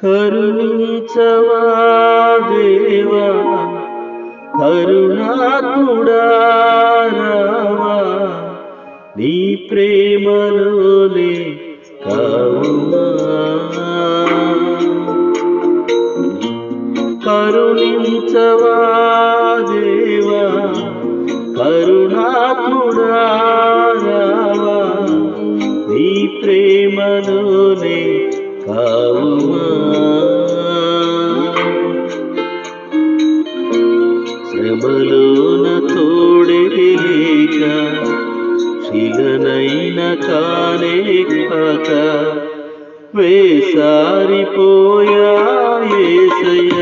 కరుణించవా దేవా కరుణాత్ముడా రావా నీ ప్రేమలోనే కావుమా కరుణించవా దేవా కరుణాత్ముడా రావా నీ ప్రేమలోనే కావుమా శ్రమలోన తోడే లేక శిలనైన కానే కాక వేసారిపోయా యేసయ్యా